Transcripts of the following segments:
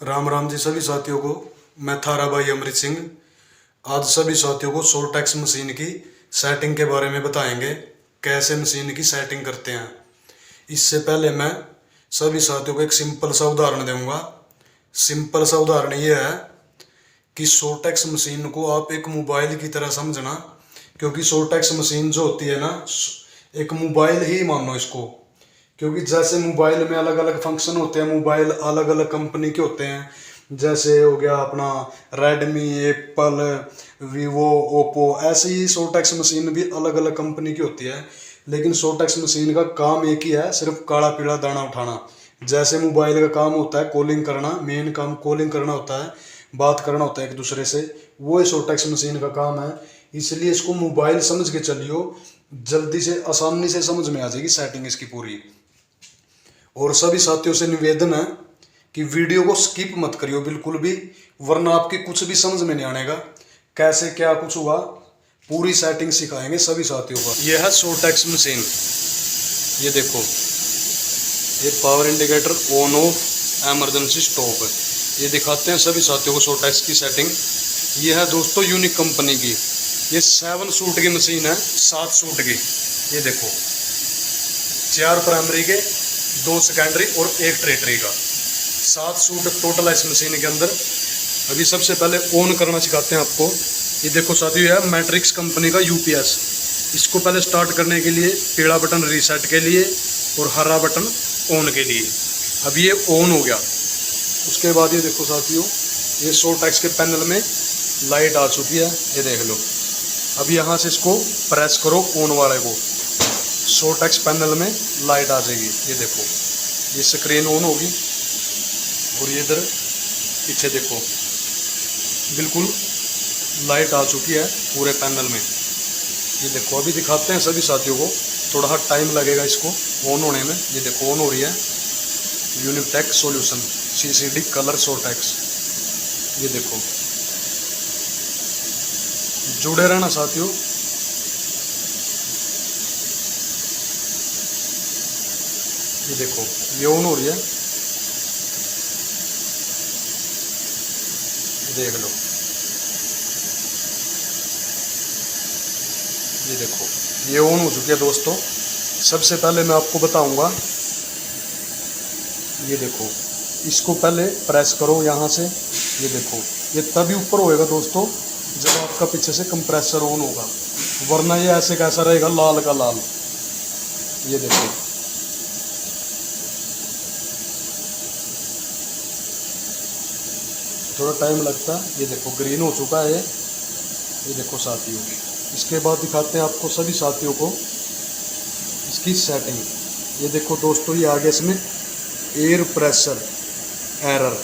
राम राम जी सभी साथियों को। मैं थारा भाई अमृत सिंह आज सभी साथियों को सोल्टेक्स मशीन की सेटिंग के बारे में बताएंगे, कैसे मशीन की सेटिंग करते हैं। इससे पहले मैं सभी साथियों को एक सिंपल सा उदाहरण दूंगा। सिंपल सा उदाहरण ये है कि सोल्टेक्स मशीन को आप एक मोबाइल की तरह समझना, क्योंकि सोल्टेक्स मशीन जो होती है ना, एक मोबाइल ही मानो इसको। क्योंकि जैसे मोबाइल में अलग अलग फंक्शन होते हैं, मोबाइल अलग अलग कंपनी के होते हैं। जैसे हो गया अपना रेडमी, एप्पल, वीवो, ओप्पो, ऐसे ही सोल्टेक्स मशीन भी अलग अलग कंपनी की होती है। लेकिन सोल्टेक्स मशीन का काम एक ही है, सिर्फ काला पीला दाना उठाना। जैसे मोबाइल का काम होता है कॉलिंग करना, मेन काम कॉलिंग करना होता है, बात करना होता है एक दूसरे से, वो सोल्टेक्स मशीन का काम है। इसलिए इसको मोबाइल समझ के चलियो, जल्दी से आसानी से समझ में आ जाएगी सेटिंग इसकी पूरी। और सभी साथियों से निवेदन है कि वीडियो को स्किप मत करियो बिल्कुल भी, वरना आपकी कुछ भी समझ में नहीं आनेगा कैसे क्या कुछ हुआ। पूरी सेटिंग सिखाएंगे सभी साथियों को। यह है सोल्टेक्स मशीन, ये देखो, ये power indicator on off, emergency stop, ये दिखाते हैं सभी साथियों को सोल्टेक्स की सेटिंग। ये है दोस्तों यूनिक कंपनी की, ये 7 सूट की मशीन है, 7 सूट की। ये देखो 4 प्राइमरी के, 2 सेकेंडरी और 1 टेरिटरी का, 7 सूट टोटल है इस मशीन के अंदर। अभी सबसे पहले ऑन करना सिखाते हैं आपको। ये देखो साथियों, यह मैट्रिक्स कंपनी का यूपीएस। इसको पहले स्टार्ट करने के लिए पीला बटन रीसेट के लिए और हरा बटन ऑन के लिए। अब ये ऑन हो गया। उसके बाद ये देखो साथियों, ये सोल्टेक्स के पैनल में लाइट आ चुकी है, ये देख लो। अब यहाँ से इसको प्रेस करो ऑन वाले को, सोल्टेक्स पैनल में लाइट आ जाएगी। ये देखो, ये स्क्रीन ऑन होगी। और ये इधर पीछे देखो, बिल्कुल लाइट आ चुकी है पूरे पैनल में। ये देखो, अभी दिखाते हैं सभी साथियों को, थोड़ा टाइम लगेगा इसको ऑन होने में। ये देखो ऑन हो रही है, यूनिटेक सॉल्यूशन सीसीडी कलर सोल्टेक्स। ये देखो, जुड़े रहना साथियों। ये देखो, ये ऑन हो रही है, देख लो। ये देखो, ये ऑन हो चुकी है दोस्तों। सबसे पहले मैं आपको बताऊंगा, ये देखो, इसको पहले प्रेस करो यहाँ से। ये देखो, ये तभी ऊपर होएगा दोस्तों जब आपका पीछे से कंप्रेसर ऑन होगा, वरना ये ऐसे कैसा रहेगा, लाल का लाल। ये देखो, थोड़ा टाइम लगता है। ये देखो ग्रीन हो चुका है ये देखो साथियों। इसके बाद दिखाते हैं आपको सभी साथियों को इसकी सेटिंग। ये देखो दोस्तों, ये आगे इसमें एयर प्रेशर एरर,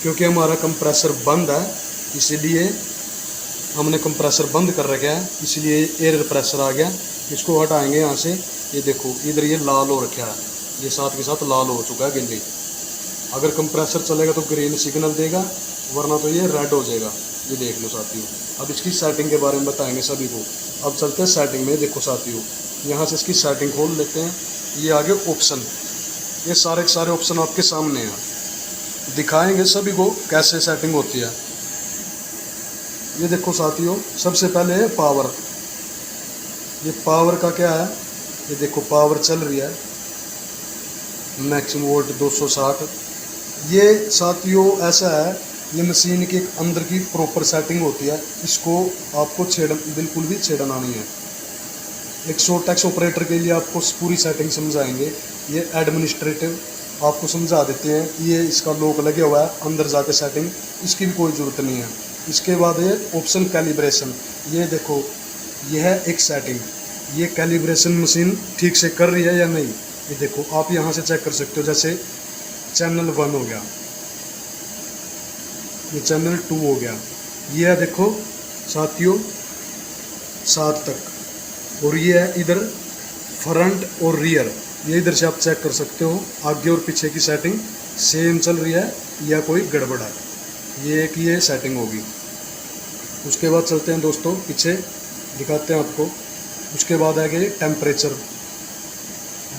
क्योंकि हमारा कंप्रेसर बंद है, इसीलिए हमने कंप्रेसर बंद कर रखा है, इसलिए एयर प्रेशर आ गया। इसको हटाएंगे यहाँ से। ये देखो, इधर ये लाल हो रखा है, ये साथ के साथ लाल हो चुका है गिल्ली। अगर कंप्रेसर चलेगा तो ग्रीन सिग्नल देगा, वरना तो ये रेड हो जाएगा। ये देख लो साथियों। अब इसकी सेटिंग के बारे में बताएंगे सभी को। अब चलते हैं सेटिंग में। देखो साथियों, यहाँ से इसकी सेटिंग खोल लेते हैं। ये आगे ऑप्शन, ये सारे के सारे ऑप्शन आपके सामने हैं, दिखाएंगे सभी को कैसे सेटिंग होती है। ये देखो साथियों, सबसे पहले है पावर। ये पावर का क्या है, ये देखो पावर चल रही है, मैक्सिमम वोल्ट 260। ये साथियों ऐसा है, ये मशीन के अंदर की प्रॉपर सेटिंग होती है, इसको आपको बिल्कुल भी छेड़ना नहीं है। एक सोल्टेक्स ऑपरेटर के लिए आपको पूरी सेटिंग समझाएंगे। ये एडमिनिस्ट्रेटिव आपको समझा देते हैं। ये इसका लॉक लगे हुआ है, अंदर जाके सेटिंग इसकी भी कोई ज़रूरत नहीं है। इसके बाद ये ऑप्शन कैलिब्रेशन। ये देखो, यह है एक सेटिंग, ये कैलिब्रेशन मशीन ठीक से कर रही है या नहीं। ये देखो, आप यहाँ से चेक कर सकते हो। जैसे चैनल 1 हो गया, ये चैनल 2 हो गया, ये है देखो साथियों 7 तक। और ये है इधर फ्रंट और रियर, ये इधर से आप चेक कर सकते हो, आगे और पीछे की सेटिंग सेम चल रही है या कोई गड़बड़ है। ये एक ये सेटिंग होगी। उसके बाद चलते हैं दोस्तों पीछे, दिखाते हैं आपको। उसके बाद आ गए टेम्परेचर।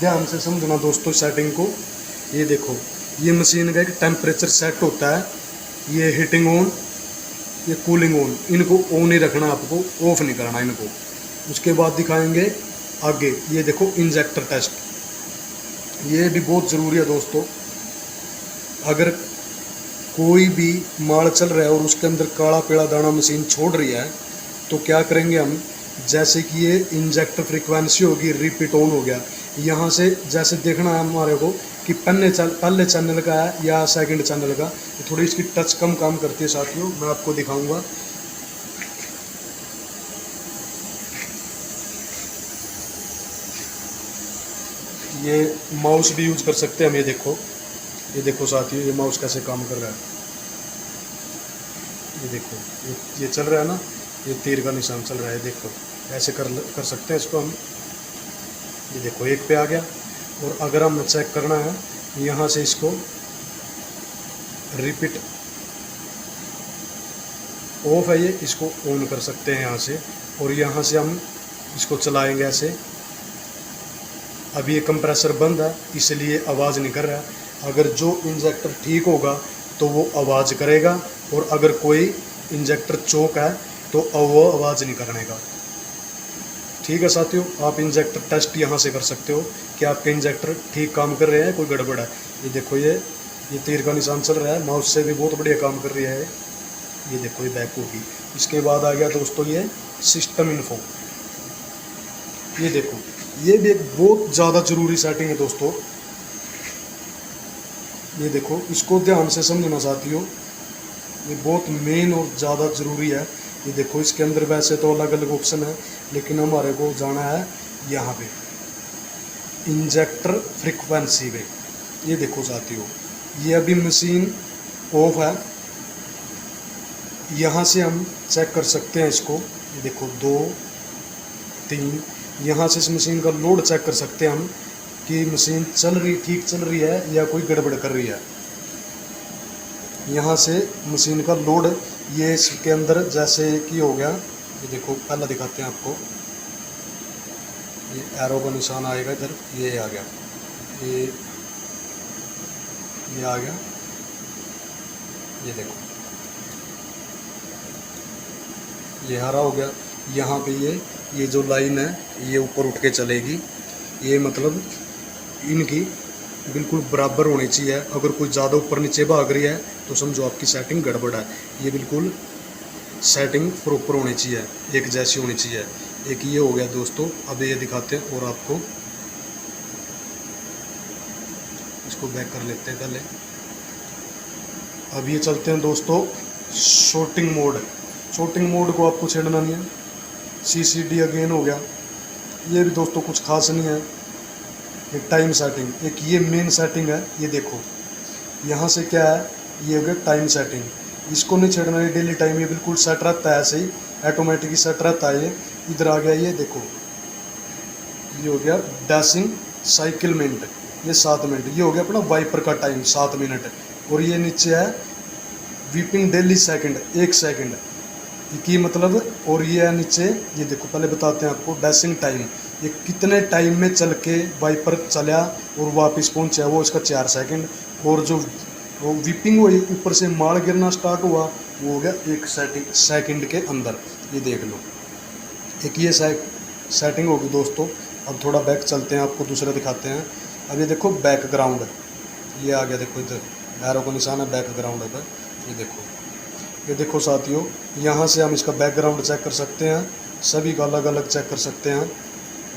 ध्यान से समझना दोस्तों सेटिंग को। ये देखो, ये मशीन का एक टेम्परेचर सेट होता है, ये हीटिंग ऑन, ये कूलिंग ऑन, इनको ऑन ही रखना, आपको ऑफ नहीं करना इनको। उसके बाद दिखाएंगे आगे, ये देखो इंजेक्टर टेस्ट, ये भी बहुत ज़रूरी है दोस्तों। अगर कोई भी माल चल रहा है और उसके अंदर काला पीला दाना मशीन छोड़ रही है तो क्या करेंगे हम, जैसे कि ये इंजेक्टर फ्रीक्वेंसी होगी, रिपीट ऑन हो गया, यहाँ से जैसे देखना है हमारे को कि पहले चैनल का है या सेकंड चैनल का। थोड़ी इसकी टच कम काम करती है साथियों, मैं आपको दिखाऊंगा। ये माउस भी यूज कर सकते हैं हम, ये देखो साथियों, ये माउस कैसे काम कर रहा है, ये देखो, ये चल रहा है ना, ये तीर का निशान चल रहा है, देखो ऐसे कर सकते हैं इसको हम। ये देखो एक पे आ गया, और अगर हमें चेक करना है यहाँ से इसको रिपीट ऑफ है, ये इसको ऑन कर सकते हैं यहाँ से, और यहाँ से हम इसको चलाएंगे ऐसे। अभी ये कंप्रेसर बंद है इसलिए आवाज़ नहीं कर रहा है। अगर जो इंजेक्टर ठीक होगा तो वो आवाज़ करेगा, और अगर कोई इंजेक्टर चौक है तो वो आवाज़ नहीं करने का। ठीक है साथियों, आप इंजेक्टर टेस्ट यहाँ से कर सकते हो कि आपके इंजेक्टर ठीक काम कर रहे हैं, कोई गड़बड़ है। ये देखो, ये तीर का निशान चल रहा है, माउस से भी बहुत बढ़िया काम कर रही है। ये देखो ये बैक होगी। इसके बाद आ गया दोस्तों ये सिस्टम इन्फो। ये देखो, ये भी एक बहुत ज़्यादा ज़रूरी सेटिंग है दोस्तों। ये देखो, इसको ध्यान से समझना साथियों, ये बहुत मेन और ज़्यादा ज़रूरी है। ये देखो, इसके अंदर वैसे तो अलग अलग ऑप्शन है, लेकिन हमारे को जाना है यहाँ पे इंजेक्टर फ्रीक्वेंसी पे। ये देखो साथियों, ये अभी मशीन ऑफ है, यहाँ से हम चेक कर सकते हैं इसको। ये देखो 2 3, यहाँ से इस मशीन का लोड चेक कर सकते हैं हम कि मशीन ठीक चल रही है या कोई गड़बड़ कर रही है। यहाँ से मशीन का लोड, ये इसके अंदर जैसे कि हो गया, ये देखो पहला दिखाते हैं आपको, ये एरो का निशान आएगा इधर, ये आ गया, ये आ गया, ये देखो ये हरा हो गया। यहाँ पे ये जो लाइन है ये ऊपर उठ के चलेगी, ये मतलब इनकी बिल्कुल बराबर होनी चाहिए। अगर कोई ज़्यादा ऊपर नीचे भाग रही है तो समझो आपकी सेटिंग गड़बड़ है। ये बिल्कुल सेटिंग प्रॉपर होनी चाहिए, एक जैसी होनी चाहिए। एक ये हो गया दोस्तों। अब ये दिखाते हैं और आपको, इसको बैक कर लेते हैं पहले। अब ये चलते हैं दोस्तों शॉर्टिंग मोड। शॉर्टिंग मोड को आपको छेड़ना नहीं है। CCD अगेन हो गया, ये भी दोस्तों कुछ खास नहीं है। एक टाइम सेटिंग, एक ये मेन सेटिंग है। ये देखो यहाँ से क्या है, ये हो गया टाइम सेटिंग, इसको नहीं छेड़ना है। डेली टाइम ये बिल्कुल सेट रहता है, ऐसे ही ऑटोमेटिक ही सेट रहता है। ये इधर आ गया, ये देखो ये हो गया डैशिंग साइकिल मिनट, ये 7 मिनट। ये हो गया अपना वाइपर का टाइम 7 मिनट। और ये नीचे है वीपिंग डेली सेकंड, 1 सेकंड की मतलब। और ये है नीचे, ये देखो पहले बताते हैं आपको डैशिंग टाइम, ये कितने टाइम में चल के वाइपर चला और वापस पहुंचा, वो इसका 4 सेकंड। और जो वो विपिंग हुई, ऊपर से माल गिरना स्टार्ट हुआ, वो हो गया 1 सेकंड के अंदर। ये देख लो, एक ये सेटिंग होगी दोस्तों। अब थोड़ा बैक चलते हैं, आपको दूसरा दिखाते हैं। अब ये देखो बैकग्राउंड, ये आ गया, देखो इधर एरो का निशान है बैकग्राउंड पर। ये देखो साथियों, यहाँ से हम इसका बैकग्राउंड चेक कर सकते हैं, सभी का अलग अलग चेक कर सकते हैं।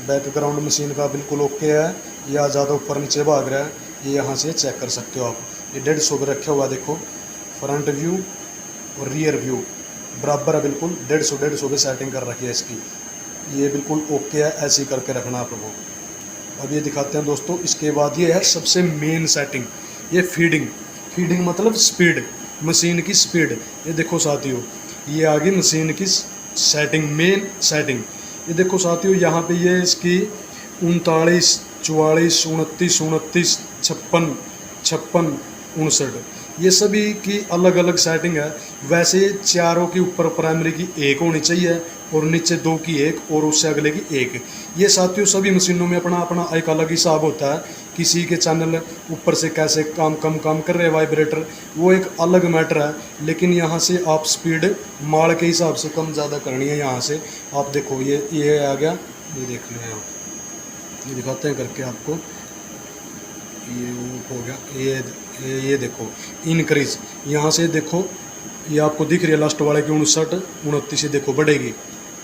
बैकग्राउंड मशीन का बिल्कुल ओके है या ज़्यादा ऊपर नीचे भाग रहा है, ये यहाँ से चेक कर सकते हो आप। ये 150 पे रखा हुआ, देखो फ्रंट व्यू और रियर व्यू बराबर है, बिल्कुल 150 पे सेटिंग कर रखी है इसकी। ये बिल्कुल ओके है, ऐसे ही करके रखना आप लोगों को। अब ये दिखाते हैं दोस्तों, इसके बाद ये है सबसे मेन सेटिंग, ये फीडिंग मतलब स्पीड, मशीन की स्पीड। ये देखो साथियों, ये आ गई मशीन की सेटिंग, मेन सेटिंग। ये देखो साथियों, यहाँ पे ये इसकी 39, 44, 29, 29, 56, 59। ये सभी की अलग अलग सेटिंग है। वैसे चारों के ऊपर प्राइमरी की एक होनी चाहिए और नीचे दो की एक और उससे अगले की एक। ये साथियों सभी मशीनों में अपना अपना एक अलग हिसाब होता है। किसी के चैनल ऊपर से कैसे काम कर रहे हैं वाइब्रेटर, वो एक अलग मैटर है। लेकिन यहाँ से आप स्पीड माल के हिसाब से कम ज़्यादा करनी है। यहाँ से आप देखो ये आ गया, ये देख लें आप, ये दिखाते हैं करके आपको। ये वो हो गया, ये देखो इनक्रीज, यहाँ से देखो ये आपको दिख रही है लास्ट वाले की 59 29, ये देखो बढ़ेगी।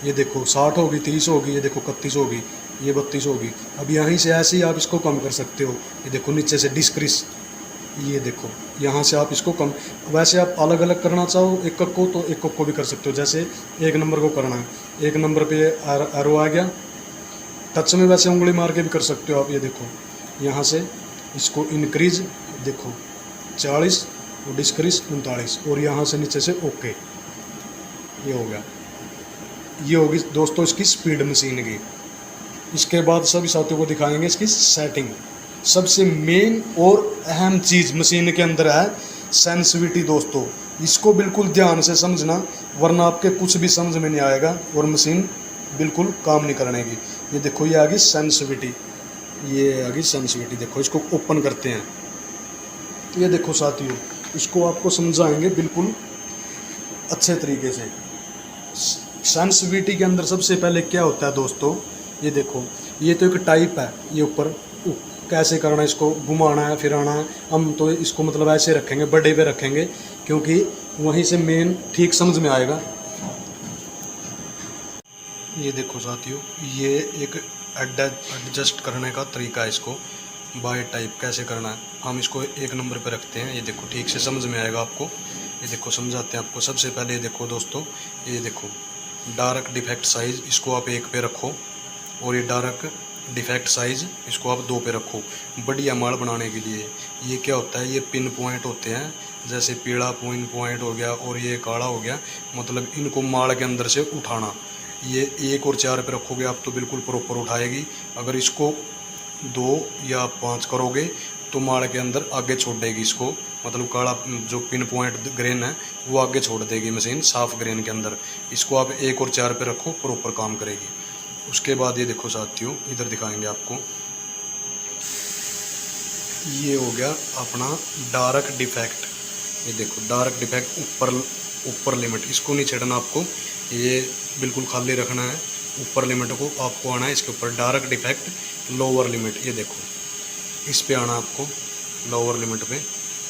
ये देखो 60 होगी, 30 होगी, ये देखो 31 होगी, ये 32 होगी। अब यहीं से ऐसे ही आप इसको कम कर सकते हो। ये देखो नीचे से डिस्क्रीज, ये देखो यहाँ से आप इसको कम। वैसे आप अलग अलग करना चाहो एक को तो एक को भी कर सकते हो। जैसे 1 नंबर को करना है, 1 नंबर पे एरो आ गया, टच में वैसे उंगली मार के भी कर सकते हो आप। ये देखो यहाँ से इसको इनक्रीज देखो 40 और डिस्क्रीज 39 और यहाँ से नीचे से ओके, ये हो गया। ये होगी दोस्तों इसकी स्पीड मशीन की। इसके बाद सभी साथियों को दिखाएंगे इसकी सेटिंग। सबसे मेन और अहम चीज़ मशीन के अंदर है सेंसिटिविटी दोस्तों। इसको बिल्कुल ध्यान से समझना, वरना आपके कुछ भी समझ में नहीं आएगा और मशीन बिल्कुल काम नहीं करने की। ये देखो ये आ गई सेंसिटिविटी, ये आ गई सेंसिटिविटी। देखो इसको ओपन करते हैं, ये देखो साथियों इसको आपको समझाएंगे बिल्कुल अच्छे तरीके से। सेंसिटिविटी के अंदर सबसे पहले क्या होता है दोस्तों, ये देखो ये तो एक टाइप है। ये ऊपर कैसे करना है, इसको घुमाना है फिराना है। हम तो इसको मतलब ऐसे रखेंगे, बड़े पे रखेंगे, क्योंकि वहीं से मेन ठीक समझ में आएगा। ये देखो साथियों ये एक एडजस्ट करने का तरीका है। इसको बाय टाइप कैसे करना है, हम इसको 1 नंबर पे रखते हैं। ये देखो ठीक से समझ में आएगा आपको। ये देखो समझाते हैं आपको। सबसे पहले ये देखो दोस्तों, ये देखो डार्क डिफेक्ट साइज़, इसको आप 1 पे रखो, और ये डार्क डिफेक्ट साइज़ इसको आप 2 पे रखो। बढ़िया माल बनाने के लिए ये क्या होता है, ये पिन पॉइंट होते हैं। जैसे पीला पिन पॉइंट हो गया और ये काला हो गया, मतलब इनको माल के अंदर से उठाना। ये 1 और 4 पे रखोगे आप तो बिल्कुल प्रॉपर उठाएगी। अगर इसको 2 या 5 करोगे तो माल के अंदर आगे छोड़ देगी इसको, मतलब काला जो पिन पॉइंट ग्रेन है वो आगे छोड़ देगी मशीन साफ ग्रेन के अंदर। इसको आप 1 और 4 पे रखो, प्रॉपर काम करेगी। उसके बाद ये देखो साथियों इधर दिखाएंगे आपको, ये हो गया अपना डार्क डिफेक्ट। ये देखो डार्क डिफेक्ट ऊपर लिमिट, इसको नहीं छेड़ना आपको, ये बिल्कुल खाली रखना है। ऊपर लिमिट को आपको आना है, इसके ऊपर डार्क डिफेक्ट लोअर लिमिट, ये देखो इस पे आना आपको लोअर लिमिट पे।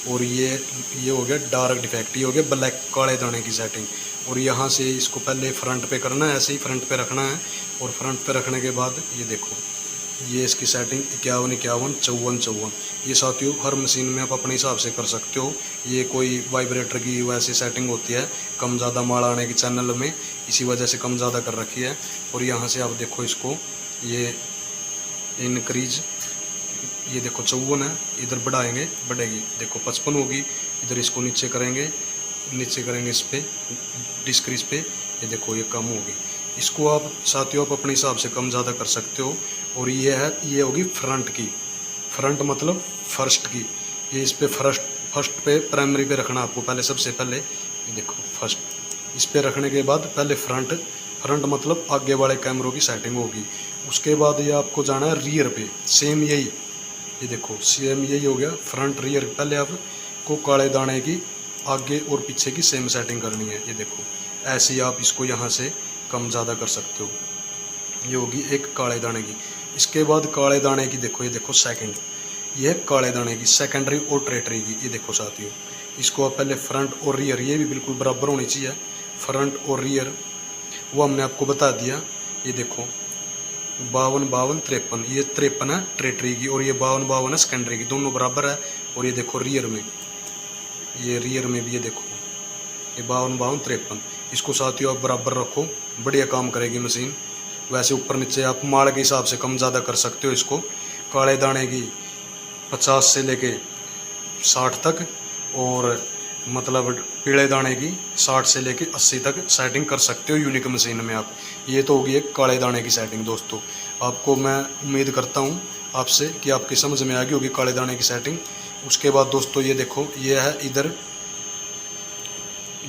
और ये हो गया डार्क डिफेक्ट, ये हो गया ब्लैक काले दाने की सेटिंग। और यहाँ से इसको पहले फ्रंट पे करना है, ऐसे ही फ्रंट पे रखना है। और फ्रंट पे रखने के बाद ये देखो ये इसकी सेटिंग 51 51 54 54। ये साथियों हर मशीन में आप अपने हिसाब से कर सकते हो। ये कोई वाइब्रेटर की वैसी सेटिंग होती है कम ज़्यादा माल आने के चैनल में, इसी वजह से कम ज़्यादा कर रखी है। और यहाँ से आप देखो इसको ये इनक्रीज, ये देखो 54 है, इधर बढ़ाएंगे बढ़ेगी, देखो 55 होगी। इधर इसको नीचे करेंगे इस पर डिस्क्रीज पे, ये देखो ये कम होगी। इसको आप साथियों आप अपने हिसाब से कम ज़्यादा कर सकते हो। और ये होगी फ्रंट की, फ्रंट मतलब फर्स्ट की। ये इस पे फर्स्ट पे प्राइमरी पे रखना आपको पहले, सबसे पहले ये देखो फर्स्ट, इस पे रखने के बाद पहले फ्रंट मतलब आगे वाले कैमरों की सेटिंग होगी। उसके बाद ये आपको जाना है रियर पे, सेम यही, ये देखो सेम यही हो गया फ्रंट रियर। पहले आपको काले दाने की आगे और पीछे की सेम सेटिंग करनी है। ये देखो ऐसे ही आप इसको यहाँ से कम ज़्यादा कर सकते हो। ये होगी एक काले दाने की। इसके बाद काले दाने की देखो, ये देखो सेकंड, ये काले दाने की सेकेंडरी और टर्टियरी की। ये देखो साथियों इसको आप पहले फ्रंट और रियर, ये भी बिल्कुल बराबर होनी चाहिए, फ्रंट और रियर वो हमने आपको बता दिया। ये देखो 52 52 53, ये 53 है टर्टियरी की और ये 52 52 है सेकेंडरी की, दोनों बराबर है। और ये देखो रियर में, ये रियर में भी ये देखो ये 52 52 53, इसको साथियों आप बराबर रखो, बढ़िया काम करेगी मशीन। वैसे ऊपर नीचे आप माल के हिसाब से कम ज़्यादा कर सकते हो इसको। काले दाने की 50 से लेके 60 तक और मतलब पीले दाने की 60 से लेके 80 तक सेटिंग कर सकते हो यूनिक मशीन में आप। ये तो होगी एक काले दाने की सेटिंग दोस्तों। आपको मैं उम्मीद करता हूँ आपसे कि आपकी समझ में आ गई होगी काले दाने की सेटिंग। उसके बाद दोस्तों ये देखो, ये है इधर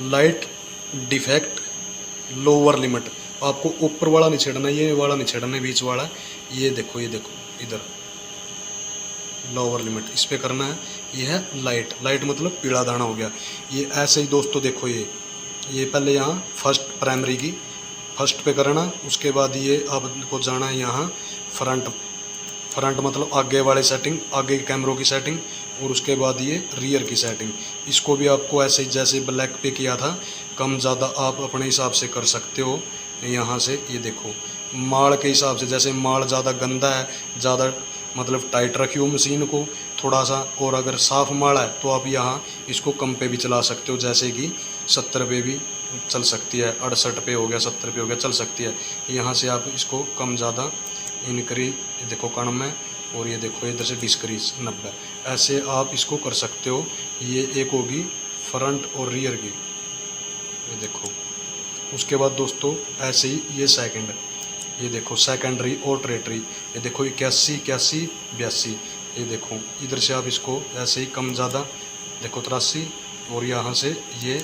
लाइट डिफेक्ट लोअर लिमिट। आपको ऊपर वाला नहीं छेड़ना, ये वाला नहीं छेड़ना, बीच वाला। ये देखो इधर लोअर लिमिट, इस पे करना है। ये है लाइट, लाइट मतलब पीला दाना हो गया। ये ऐसे ही दोस्तों देखो, ये पहले यहाँ फर्स्ट प्राइमरी की फर्स्ट पे करना। उसके बाद ये आपको जाना है यहाँ फ्रंट मतलब आगे वाले सेटिंग, आगे कैमरों की सेटिंग। और उसके बाद ये रियर की सेटिंग। इसको भी आपको ऐसे ही जैसे ब्लैक पे किया था, कम ज़्यादा आप अपने हिसाब से कर सकते हो। यहाँ से ये देखो माल के हिसाब से, जैसे माल ज़्यादा गंदा है, ज़्यादा मतलब टाइट रखी हो मशीन को थोड़ा सा, और अगर साफ़ माल है तो आप यहाँ इसको कम पे भी चला सकते हो, जैसे कि 70 पे भी चल सकती है, 68 पे हो गया, 70 पे हो गया, चल सकती है। यहाँ से आप इसको कम ज़्यादा इनक्रीज देखो कण में, और ये देखो इधर से डिस्क्रीज 90, ऐसे आप इसको कर सकते हो। ये एक होगी फ्रंट और रियर की, ये देखो। उसके बाद दोस्तों ऐसे ही ये सेकंड, ये देखो सेकेंडरी और टरेटरी, ये देखो 81 81 82, ये देखो इधर से आप इसको ऐसे ही कम ज़्यादा देखो 83, और यहाँ से ये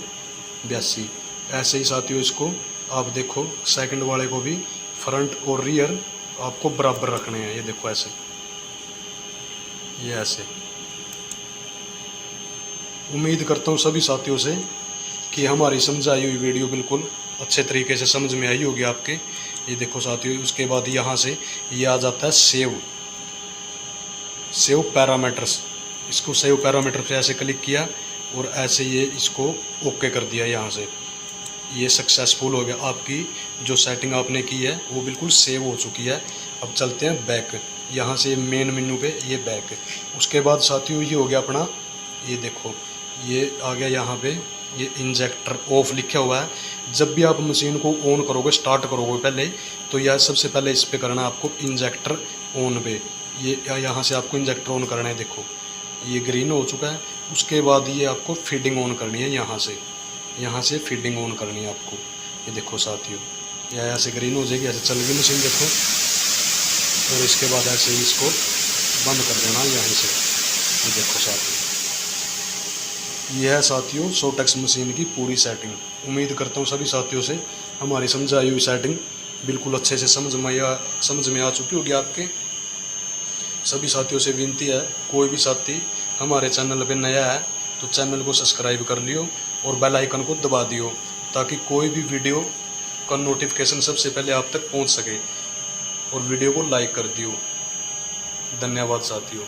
82। ऐसे ही साथियों इसको आप देखो सेकंड वाले को भी फ्रंट और रियर आपको बराबर रखने हैं। ये देखो ऐसे, ये ऐसे। उम्मीद करता हूँ सभी साथियों से कि हमारी समझाई हुई वीडियो बिल्कुल अच्छे तरीके से समझ में आई होगी आपके। ये देखो साथियों, उसके बाद यहाँ से ये आ जाता है सेव पैरामीटर्स। इसको सेव पैरामीटर पे ऐसे क्लिक किया और ऐसे ये इसको ओके कर दिया। यहाँ से ये सक्सेसफुल हो गया, आपकी जो सेटिंग आपने की है वो बिल्कुल सेव हो चुकी है। अब चलते हैं बैक, यहाँ से मेन मेन्यू पे ये बैक। उसके बाद साथियों ये हो गया अपना, ये देखो ये आ गया यहाँ पे, ये इंजेक्टर ऑफ लिखा हुआ है। जब भी आप मशीन को ऑन करोगे, स्टार्ट करोगे पहले, तो यह सबसे पहले इस पे करना है आपको इंजेक्टर ऑन पे। ये यहाँ से आपको इंजेक्टर ऑन करना है, देखो ये ग्रीन हो चुका है। उसके बाद ये आपको फीडिंग ऑन करनी है, यहाँ से फीडिंग ऑन करनी है आपको। ये देखो साथियों, यह ऐसे ग्रीन हो जाएगी, ऐसे चल गई मशीन देखो। और इसके बाद ऐसे ही इसको बंद कर देना यहाँ से। ये देखो साथियों, यह है साथियों सोटेक्स मशीन की पूरी सेटिंग। उम्मीद करता हूँ सभी साथियों से हमारी समझाई हुई सेटिंग बिल्कुल अच्छे से समझ में आ चुकी होगी आपके। सभी साथियों से विनती है, कोई भी साथी हमारे चैनल पे नया है तो चैनल को सब्सक्राइब कर लियो और बेल आइकन को दबा दियो, ताकि कोई भी वीडियो का नोटिफिकेशन सबसे पहले आप तक पहुंच सके। और वीडियो को लाइक कर दियो। धन्यवाद साथियों।